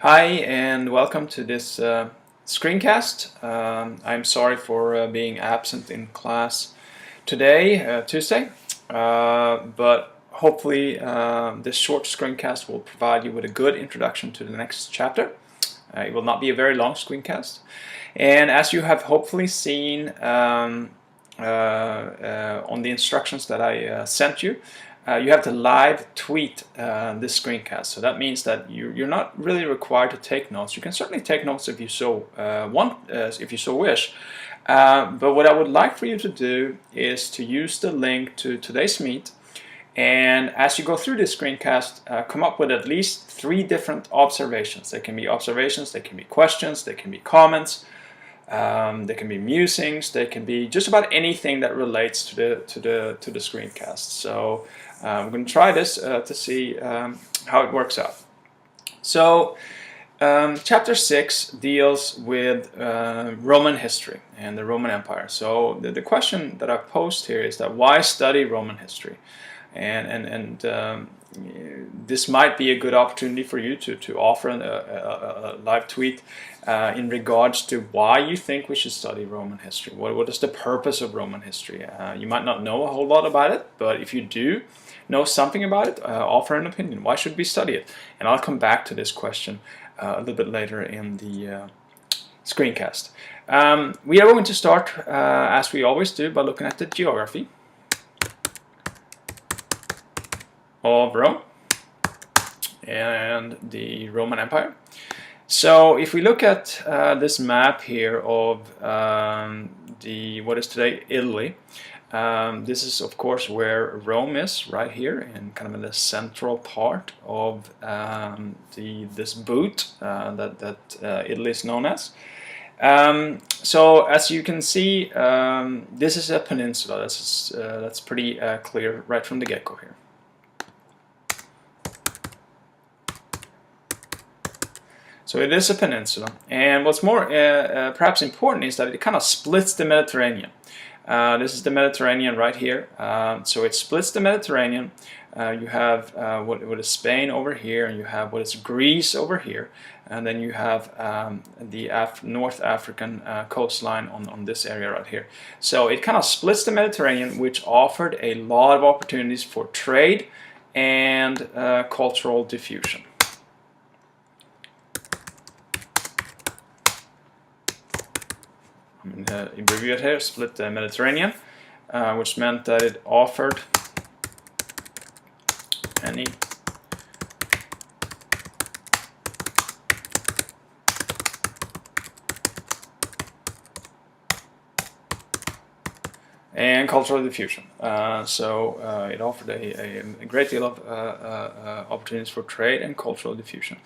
Hi and welcome to this screencast. I'm sorry for being absent in class today, Tuesday, but hopefully this short screencast will provide you with a good introduction to the next chapter. It will not be a very long screencast. And as you have hopefully seen on the instructions that I sent you, you have to live tweet this screencast. So that means that you're not really required to take notes. You can certainly take notes if you so if you so wish. But what I would like for you to do is to use the link to today's meet, and as you go through this screencast, come up with at least 3 different observations. They can be observations, they can be questions, they can be comments, they can be musings, they can be just about anything that relates to the screencast. So we're going to try this to see how it works out. So chapter 6 deals with Roman history and the Roman Empire. So the question that I posed here is that why study Roman history? And this might be a good opportunity for you to offer a live tweet in regards to why you think we should study Roman history. What is the purpose of Roman history? You might not know a whole lot about it, but if you do know something about it, offer an opinion. Why should we study it? And I'll come back to this question a little bit later in the screencast. We are going to start, as we always do, by looking at the geography of Rome and the Roman Empire. So if we look at this map here of what is today Italy, this is of course where Rome is, right here, in kind of in the central part of this boot that Italy is known as. So as you can see, this is a peninsula. That's pretty clear right from the get-go here. So it is a peninsula, and what's more perhaps important is that it kind of splits the Mediterranean. This is the Mediterranean right here, so it splits the Mediterranean. You have what is Spain over here, and you have what is Greece over here, and then you have the North African coastline on this area right here. So it kind of splits the Mediterranean, which offered a lot of opportunities for trade and cultural diffusion. Abbreviate here, split the Mediterranean, which meant that it offered any and cultural diffusion. So it offered a great deal of opportunities for trade and cultural diffusion.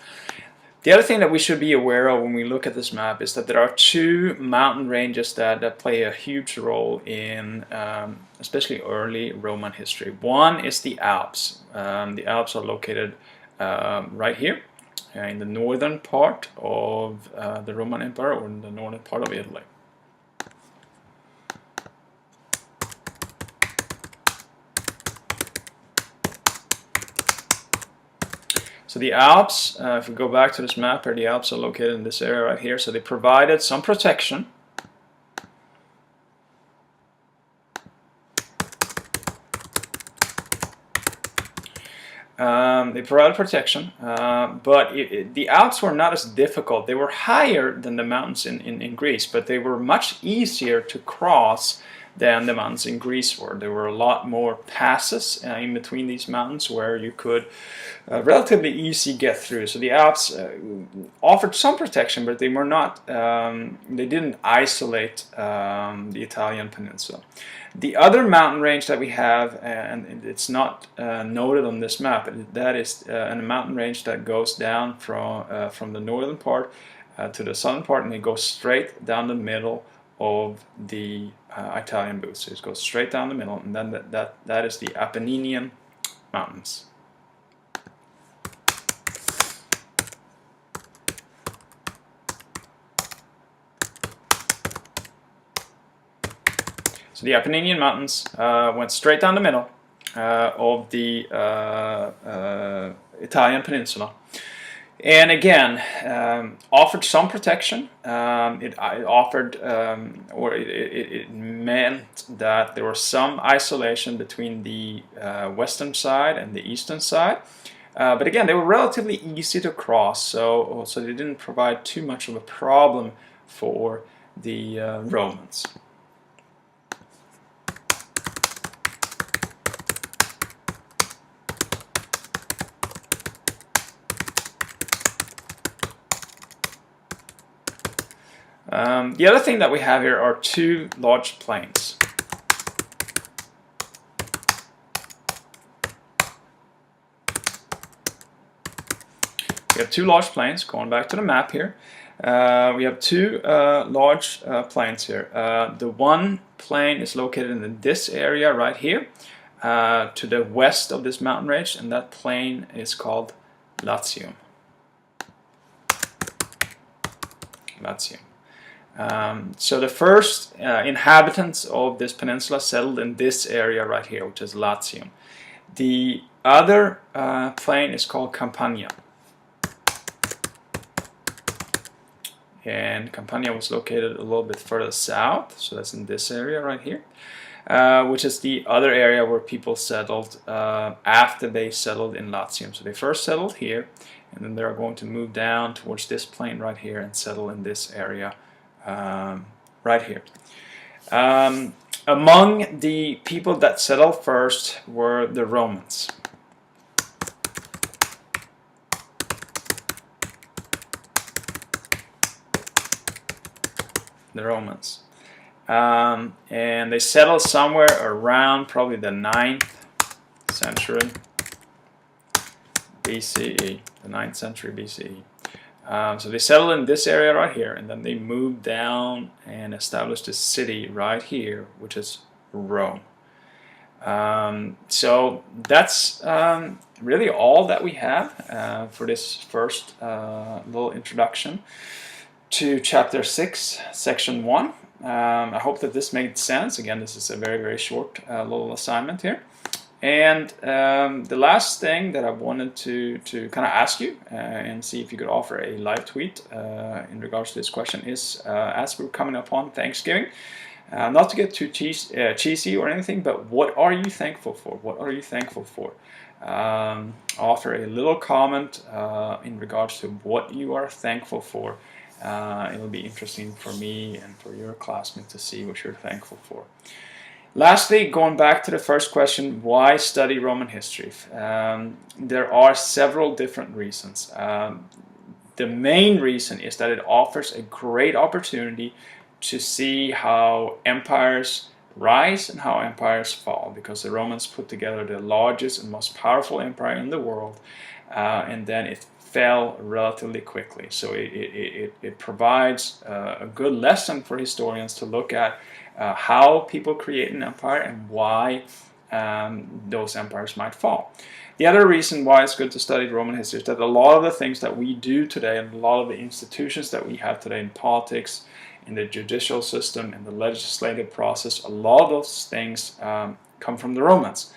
The other thing that we should be aware of when we look at this map is that there are 2 mountain ranges that play a huge role in especially early Roman history. One is the Alps. The Alps are located right here in the northern part of the Roman Empire, or in the northern part of Italy. So the Alps, if we go back to this map here, the Alps are located in this area right here. So they provided some protection. They provided protection, but the Alps were not as difficult. They were higher than the mountains in Greece, but they were much easier to cross than the mountains in Greece were. There were a lot more passes in between these mountains where you could relatively easy get through. So the Alps offered some protection, but they were not. They didn't isolate the Italian peninsula. The other mountain range that we have, and it's not noted on this map, that is a mountain range that goes down from the northern part to the southern part, and it goes straight down the middle of the Italian boot. So it goes straight down the middle, and then that is the Apenninian Mountains. So the Apenninian Mountains went straight down the middle of the Italian peninsula. And again, offered some protection. It offered, or it meant that there was some isolation between the western side and the eastern side. But again, they were relatively easy to cross, so they didn't provide too much of a problem for the Romans. The other thing that we have here are two large plains. We have two large plains, going back to the map here. We have two large plains here. The one plain is located in this area right here, to the west of this mountain range, and that plain is called Latium. So the first inhabitants of this peninsula settled in this area right here, which is Latium. The other plain is called Campania. And Campania was located a little bit further south, so that's in this area right here, which is the other area where people settled after they settled in Latium. So they first settled here, and then they're going to move down towards this plain right here and settle in this area right here. Among the people that settled first were the Romans. And they settled somewhere around probably the 9th century BCE. The 9th century BCE. So they settled in this area right here, and then they moved down and established a city right here, which is Rome. So that's really all that we have for this first little introduction to Chapter 6, Section 1. I hope that this made sense. Again, this is a very, very short little assignment here. And the last thing that I wanted to kind of ask you and see if you could offer a live tweet in regards to this question is, as we're coming upon Thanksgiving, not to get too cheesy or anything, but what are you thankful for? What are you thankful for? Offer a little comment in regards to what you are thankful for. It'll be interesting for me and for your classmates to see what you're thankful for. Lastly, going back to the first question, why study Roman history? There are several different reasons. The main reason is that it offers a great opportunity to see how empires rise and how empires fall, because the Romans put together the largest and most powerful empire in the world, and then it fell relatively quickly. So it provides a good lesson for historians to look at how people create an empire and why those empires might fall. The other reason why it's good to study Roman history is that a lot of the things that we do today and a lot of the institutions that we have today in politics, in the judicial system, in the legislative process, a lot of those things come from the Romans.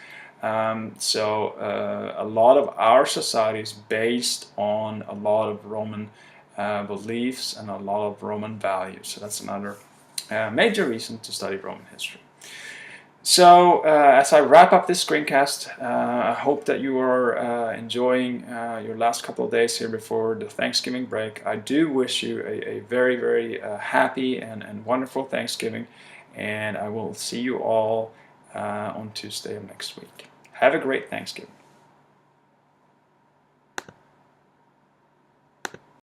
So a lot of our society is based on a lot of Roman beliefs and a lot of Roman values. So that's another major reason to study Roman history. So as I wrap up this screencast, I hope that you are enjoying your last couple of days here before the Thanksgiving break. I do wish you a very, very happy and wonderful Thanksgiving, and I will see you all on Tuesday of next week. Have a great Thanksgiving.